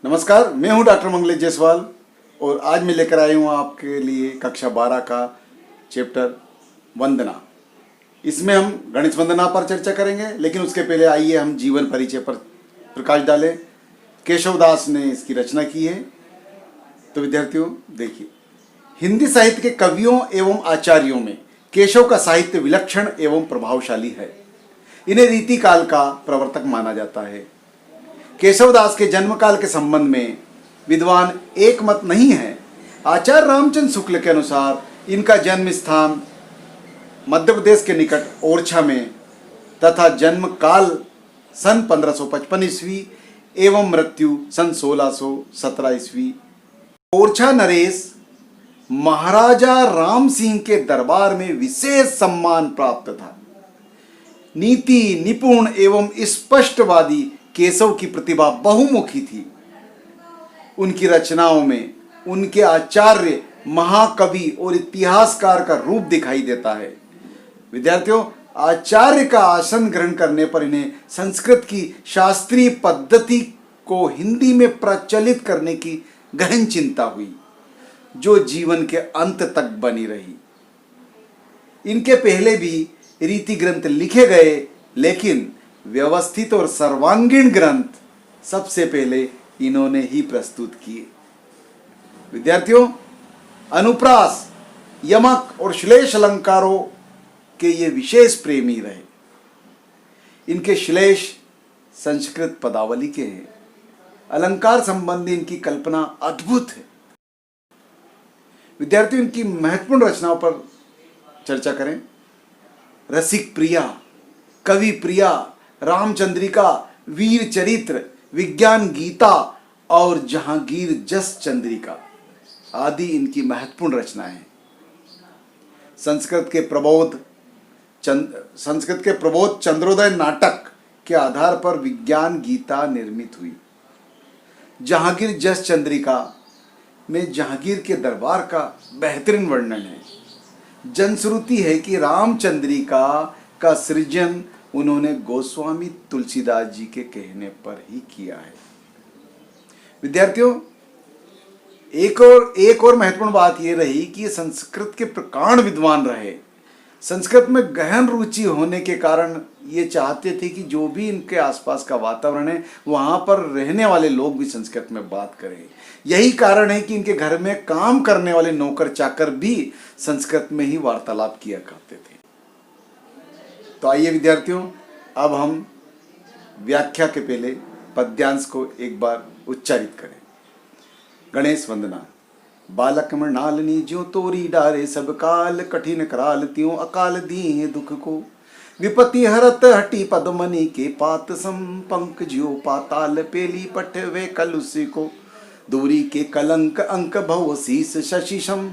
नमस्कार, मैं हूं डॉक्टर मंगलेश जायसवाल और आज मैं लेकर आया हूं आपके लिए कक्षा 12 का चैप्टर वंदना। इसमें हम गणेश वंदना पर चर्चा करेंगे, लेकिन उसके पहले आइए हम जीवन परिचय पर प्रकाश डालें। केशवदास ने इसकी रचना की है। तो विद्यार्थियों देखिए, हिंदी साहित्य के कवियों एवं आचार्यों में केशव का साहित्य विलक्षण एवं प्रभावशाली है। इन्हें रीति काल का प्रवर्तक माना जाता है। केशवदास के जन्म काल के संबंध में विद्वान एक मत नहीं है। आचार्य रामचंद्र शुक्ल के अनुसार इनका जन्म स्थान मध्य प्रदेश के निकट ओरछा में तथा जन्म काल सन 1555 ईस्वी एवं मृत्यु सन 1617 ईस्वी ओरछा नरेश महाराजा राम सिंह के दरबार में विशेष सम्मान प्राप्त था। नीति निपुण एवं स्पष्टवादी केशव की प्रतिभा बहुमुखी थी। उनकी रचनाओं में उनके आचार्य, महाकवि और इतिहासकार का रूप दिखाई देता है। विद्यार्थियों, आचार्य का आसन ग्रहण करने पर इन्हें संस्कृत की शास्त्रीय पद्धति को हिंदी में प्रचलित करने की गहन चिंता हुई, जो जीवन के अंत तक बनी रही। इनके पहले भी रीति ग्रंथ लिखे गए, लेकिन व्यवस्थित और सर्वांगीण ग्रंथ सबसे पहले इन्होंने ही प्रस्तुत किए। विद्यार्थियों, अनुप्रास, यमक और श्लेष अलंकारों के ये विशेष प्रेमी रहे। इनके श्लेष संस्कृत पदावली के हैं। अलंकार संबंधी इनकी कल्पना अद्भुत है। विद्यार्थियों, इनकी महत्वपूर्ण रचनाओं पर चर्चा करें। रसिक प्रिया, कवि प्रिया, रामचंद्रिका, वीर चरित्र, विज्ञान गीता और जहांगीर जस चंद्रिका आदि इनकी महत्वपूर्ण रचनाएं हैं। संस्कृत के प्रबोध चंद्रोदय नाटक के आधार पर विज्ञान गीता निर्मित हुई। जहांगीर जस चंद्रिका में जहांगीर के दरबार का बेहतरीन वर्णन है। जनश्रुति है कि रामचंद्रिका का सृजन उन्होंने गोस्वामी तुलसीदास जी के कहने पर ही किया है। विद्यार्थियों, एक और महत्वपूर्ण बात यह रही कि ये संस्कृत के प्रकांड विद्वान रहे। संस्कृत में गहन रुचि होने के कारण ये चाहते थे कि जो भी इनके आसपास का वातावरण है, वहां पर रहने वाले लोग भी संस्कृत में बात करें। यही कारण है कि इनके घर में काम करने वाले नौकर चाकर भी संस्कृत में ही वार्तालाप किया करते थे। तो आइए विद्यार्थियों, अब हम व्याख्या के पहले पद्यांश को एक बार उच्चारित करें। गणेश वंदना। बालक मृणालिनी ज्यों तोरी डारे सब काल, कठिन कराल त्यों अकाल दीहे दुख को। विपत्ति हरत हटी पद्मनि के पात सम, पंख ज्यों पाताल पेली पठवे कलुषि को। दूरी के कलंक अंक भव शीस शशिशम,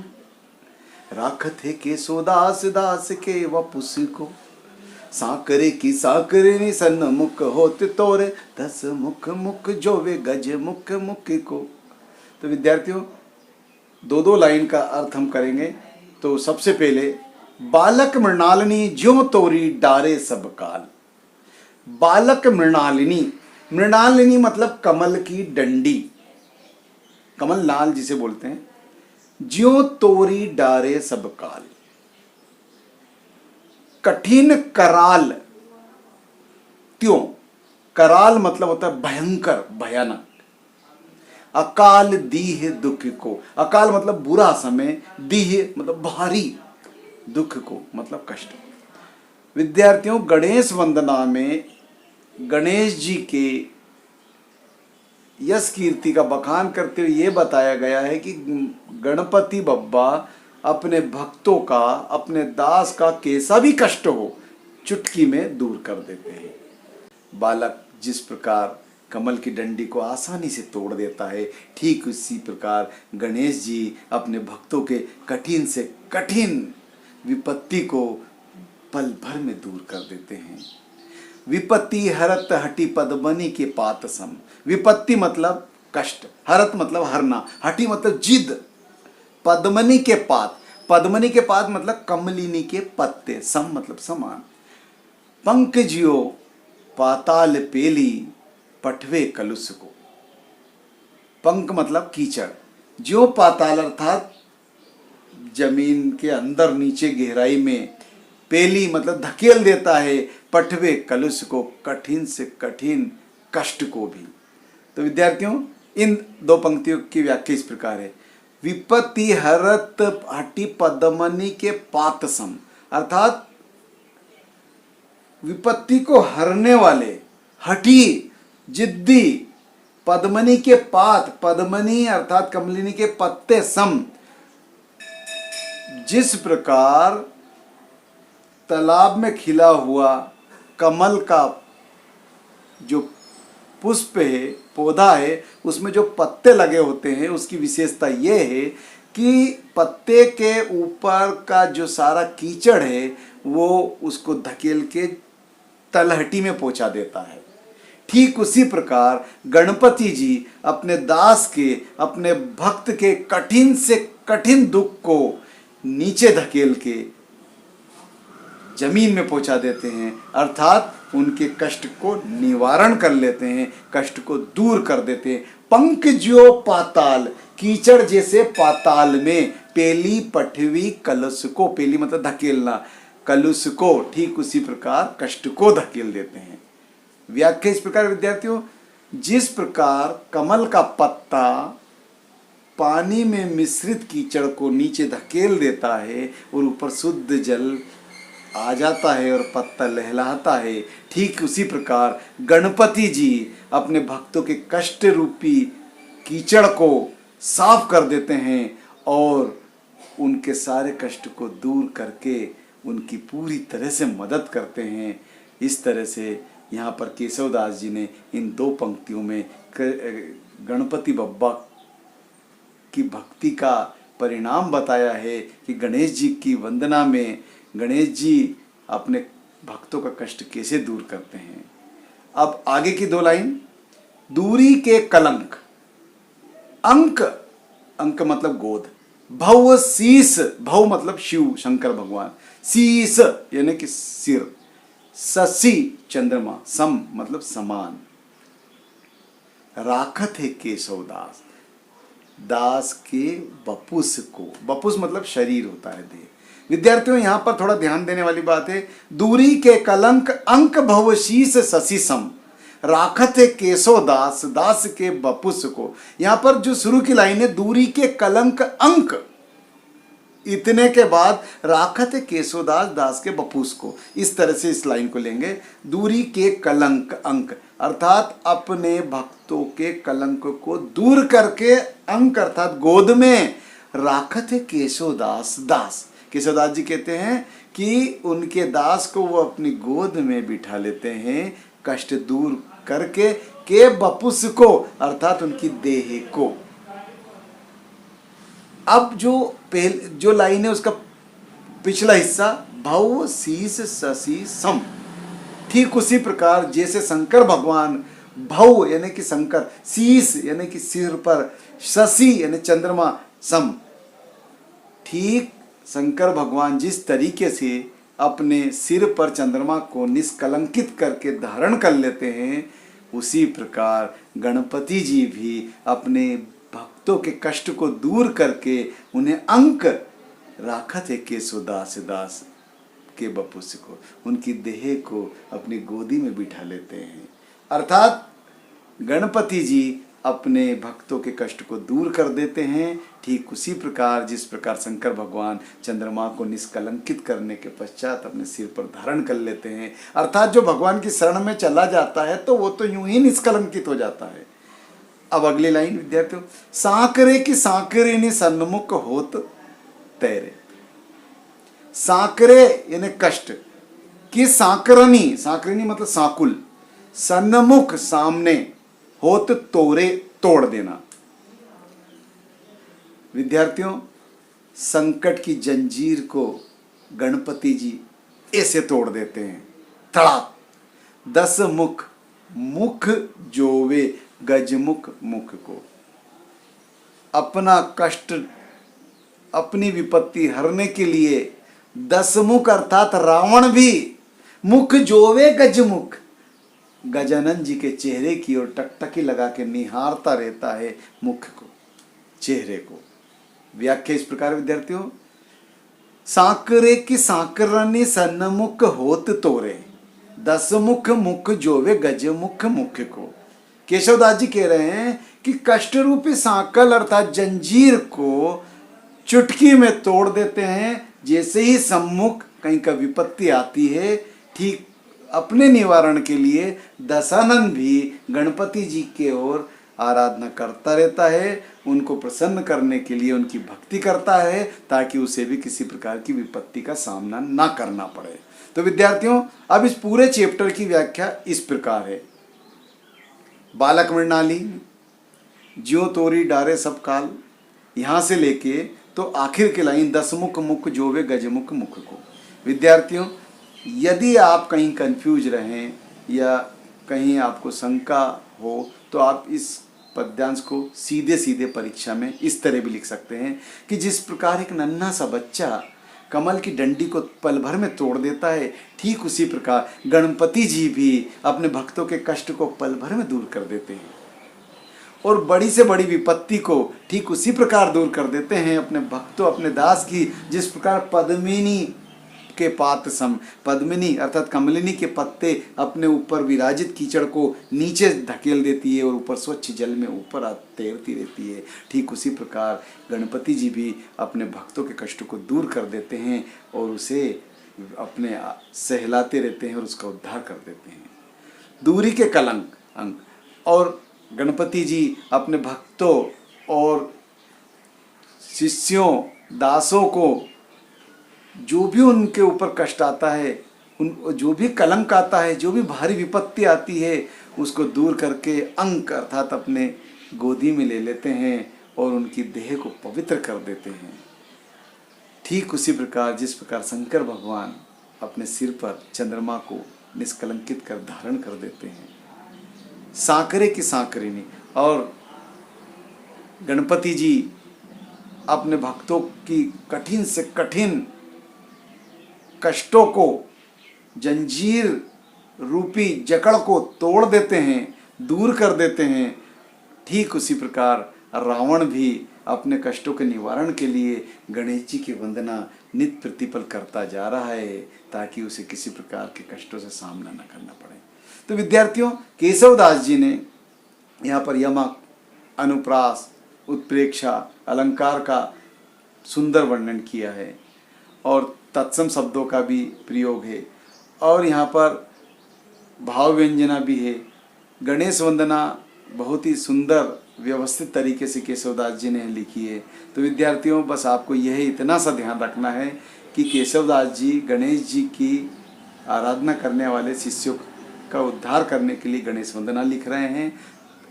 राखत है के सोदास दास के वपुस को। साकरे की साकरे नि सन्मुख होत तोरे, 10 मुख मुख जो वे गज मुख मुख को। तो विद्यार्थियों, दो लाइन का अर्थ हम करेंगे। तो सबसे पहले, बालक मृणालिनी ज्यों तोरी डारे सब काल। बालक मृणालिनी, मृणालिनी मतलब कमल की डंडी, कमल लाल जिसे बोलते हैं। ज्यों तोरी डारे सब काल, कठिन कराल त्यों। कराल मतलब होता है भयंकर, भयानक। अकाल दीह दुख को, अकाल मतलब बुरा समय, दीह मतलब भारी, दुख को मतलब कष्ट। विद्यार्थियों, गणेश वंदना में गणेश जी के यश कीर्ति का बखान करते हुए ये बताया गया है कि गणपति बप्पा अपने भक्तों का, अपने दास का कैसा भी कष्ट हो, चुटकी में दूर कर देते हैं। बालक जिस प्रकार कमल की डंडी को आसानी से तोड़ देता है, ठीक उसी प्रकार गणेश जी अपने भक्तों के कठिन से कठिन विपत्ति को पल भर में दूर कर देते हैं। विपत्ति हरत हटी पद्मनि के पात सम। विपत्ति मतलब कष्ट, हरत मतलब हरना, हटी मतलब जिद। पद्मनि के पात, पद्मनि के पात मतलब कमलिनी के पत्ते, सम मतलब समान। पंख ज्यों पाताल पेली पठवे कलुष को। पंक मतलब कीचड़, ज्यो पाताल अर्थात जमीन के अंदर नीचे गहराई में, पेली मतलब धकेल देता है, पठवे कलुष को, कठिन से कठिन कष्ट को भी। तो विद्यार्थियों इन दो पंक्तियों की व्याख्या इस प्रकार है। विपत्ति हरत हटी पद्मनी के पात सम, अर्थात विपत्ति को हरने वाले, हठी जिद्दी, पद्मनी के पात, पद्मनी अर्थात कमलिनी के पत्ते सम, जिस प्रकार तालाब में खिला हुआ कमल का जो पुष्प है, पौधा है, उसमें जो पत्ते लगे होते हैं, उसकी विशेषता ये है कि पत्ते के ऊपर का जो सारा कीचड़ है वो उसको धकेल के तलहटी में पहुंचा देता है। ठीक उसी प्रकार गणपति जी अपने दास के, अपने भक्त के कठिन से कठिन दुख को नीचे धकेल के जमीन में पहुंचा देते हैं, अर्थात उनके कष्ट को निवारण कर लेते हैं, कष्ट को दूर कर देते हैं। पंक ज्यो पाताल, कीचड़ जैसे पाताल में, पेली पठवी कलुष को, पेली मतलब धकेलना, कलुष को, ठीक उसी प्रकार कष्ट को धकेल देते हैं। व्याख्या इस प्रकार विद्यार्थियों, जिस प्रकार कमल का पत्ता पानी में मिश्रित कीचड़ को नीचे धकेल देता है और ऊपर शुद्ध जल आ जाता है और पत्ता लहलाता है, ठीक उसी प्रकार गणपति जी अपने भक्तों के कष्ट रूपी कीचड़ को साफ कर देते हैं और उनके सारे कष्ट को दूर करके उनकी पूरी तरह से मदद करते हैं। इस तरह से यहाँ पर केशवदास जी ने इन दो पंक्तियों में गणपति बप्पा की भक्ति का परिणाम बताया है कि गणेश जी की वंदना में गणेश जी अपने भक्तों का कष्ट कैसे दूर करते हैं। अब आगे की दो लाइन, दूरी के कलंक, अंक, अंक मतलब गोद, भव शीस, भव मतलब शिव शंकर भगवान, शीस यानी कि सिर, शशि चंद्रमा, सम मतलब समान, राखत है केशवदास, दास के बपुस को, बपुस मतलब शरीर होता है, देह। विद्यार्थियों यहां पर थोड़ा ध्यान देने वाली बात है, दूरी के कलंक अंक भवशीष शशि सम, राखत है केशवदास, दास के बपुस को। यहां पर जो शुरू की लाइन है, दूरी के कलंक अंक, इतने के बाद राखत है केशवदास दास के बपुस को, इस तरह से इस लाइन को लेंगे। दूरी के कलंक अंक अर्थात अपने भक्तों के कलंक को दूर करके, अंक अर्थात गोद में, राखत है केशवदास दास। केशवदास जी कहते हैं कि उनके दास को वो अपनी गोद में बिठा लेते हैं, कष्ट दूर करके, के बपुस को अर्थात उनकी देह को। अब जो लाइन है उसका पिछला हिस्सा, भव शीस शशि सम, ठीक उसी प्रकार जैसे शंकर भगवान भव यानी कि शंकर, शीस यानी कि सिर पर, शशि यानी चंद्रमा, सम, ठीक शंकर भगवान जिस तरीके से अपने सिर पर चंद्रमा को निष्कलंकित करके धारण कर लेते हैं, उसी प्रकार गणपति जी भी अपने भक्तों के कष्ट को दूर करके उन्हें अंक राखत है केशवदास दास के बपुस को, उनकी देह को अपनी गोदी में बिठा लेते हैं। अर्थात गणपति जी अपने भक्तों के कष्ट को दूर कर देते हैं, ठीक उसी प्रकार जिस प्रकार शंकर भगवान चंद्रमा को निष्कलंकित करने के पश्चात अपने सिर पर धारण कर लेते हैं। अर्थात जो भगवान की शरण में चला जाता है तो वो तो यूं ही निष्कलंकित हो जाता है। अब अगली लाइन विद्यार्थियों, सांकरे की सांकरे सन्मुख होत तेरे, सांकरे यानी कष्ट की सांकरनी, सांकरनी मतलब सांकुल, सन्मुख सामने, होत तोरे तोड़ देना। विद्यार्थियों संकट की जंजीर को गणपति जी ऐसे तोड़ देते हैं, तड़ाप, 10 मुख, मुख जोवे गजमुख मुख को, अपना कष्ट अपनी विपत्ति हरने के लिए 10 मुख अर्थात रावण भी, मुख जोवे गजमुख, गजानन जी के चेहरे की ओर टकटकी लगा के निहारता रहता है मुख को, चेहरे को। व्याख्या इस प्रकार विद्यार्थियों, सांकरे की सांकरानी सन्मुख होत तोरे, 10 मुख मुख जोवे गजमुख मुख को। केशवदास जी कह रहे हैं कि कष्ट रूपी सांकल अर्थात जंजीर को चुटकी में तोड़ देते हैं। जैसे ही सम्मुख कहीं का विपत्ति आती है, ठीक अपने निवारण के लिए दशानन भी गणपति जी के ओर आराधना करता रहता है, उनको प्रसन्न करने के लिए उनकी भक्ति करता है, ताकि उसे भी किसी प्रकार की विपत्ति का सामना ना करना पड़े। तो विद्यार्थियों, अब इस पूरे चैप्टर की व्याख्या इस प्रकार है। बालक मृणाली, ज्यों तोरी डारे सब काल, यहाँ से लेके तो आखिर की लाइन 10 मुख मुख जोवे गजमुख मुख को। विद्यार्थियों, यदि आप कहीं कंफ्यूज रहें या कहीं आपको शंका हो, तो आप इस पद्यांश को सीधे सीधे परीक्षा में इस तरह भी लिख सकते हैं कि जिस प्रकार एक नन्हा सा बच्चा कमल की डंडी को पल भर में तोड़ देता है, ठीक उसी प्रकार गणपति जी भी अपने भक्तों के कष्ट को पल भर में दूर कर देते हैं और बड़ी से बड़ी विपत्ति को ठीक उसी प्रकार दूर कर देते हैं अपने भक्तों, अपने दास की। जिस प्रकार पद्मिनी के पात सम, पद्मिनी अर्थात कमलिनी के पत्ते अपने ऊपर विराजित कीचड़ को नीचे धकेल देती है और ऊपर स्वच्छ जल में ऊपर तैरती रहती है, ठीक उसी प्रकार गणपति जी भी अपने भक्तों के कष्टों को दूर कर देते हैं और उसे अपने सहलाते रहते हैं और उसका उद्धार कर देते हैं। दूरी के कलंक अंक, और गणपति जी अपने भक्तों और शिष्यों दासों को जो भी उनके ऊपर कष्ट आता है, जो भी कलंक आता है, जो भी भारी विपत्ति आती है, उसको दूर करके अंक अर्थात अपने गोदी में ले लेते हैं और उनकी देह को पवित्र कर देते हैं। ठीक उसी प्रकार जिस प्रकार शंकर भगवान अपने सिर पर चंद्रमा को निष्कलंकित कर धारण कर देते हैं। सांकरे की सांकरिनी, और गणपति जी अपने भक्तों की कठिन से कठिन कष्टों को, जंजीर रूपी जकड़ को तोड़ देते हैं, दूर कर देते हैं। ठीक उसी प्रकार रावण भी अपने कष्टों के निवारण के लिए गणेश जी की वंदना नित्य प्रतिपल करता जा रहा है, ताकि उसे किसी प्रकार के कष्टों से सामना न करना पड़े। तो विद्यार्थियों, केशवदास जी ने यहाँ पर यमक, अनुप्रास, उत्प्रेक्षा, अलंकार का सुंदर वर्णन किया है और तत्सम शब्दों का भी प्रयोग है और यहाँ पर भाव व्यंजना भी है। गणेश वंदना बहुत ही सुंदर व्यवस्थित तरीके से केशवदास जी ने लिखी है। तो विद्यार्थियों, बस आपको यह इतना सा ध्यान रखना है कि केशवदास जी गणेश जी की आराधना करने वाले शिष्यों का उद्धार करने के लिए गणेश वंदना लिख रहे हैं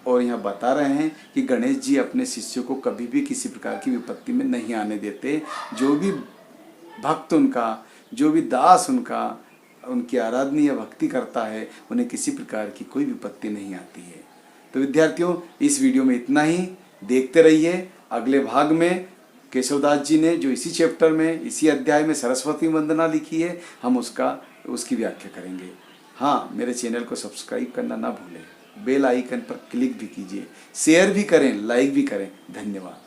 और यहाँ बता रहे हैं कि गणेश जी अपने शिष्यों को कभी भी किसी प्रकार की विपत्ति में नहीं आने देते। जो भी भक्त उनका, जो भी दास उनका, उनकी आराधना या भक्ति करता है, उन्हें किसी प्रकार की कोई विपत्ति नहीं आती है। तो विद्यार्थियों, इस वीडियो में इतना ही। देखते रहिए अगले भाग में केशवदास जी ने जो इसी चैप्टर में, इसी अध्याय में सरस्वती वंदना लिखी है, हम उसकी व्याख्या करेंगे। हाँ, मेरे चैनल को सब्सक्राइब करना ना भूलें, बेल आइकन पर क्लिक भी कीजिए, शेयर भी करें, लाइक भी करें। धन्यवाद।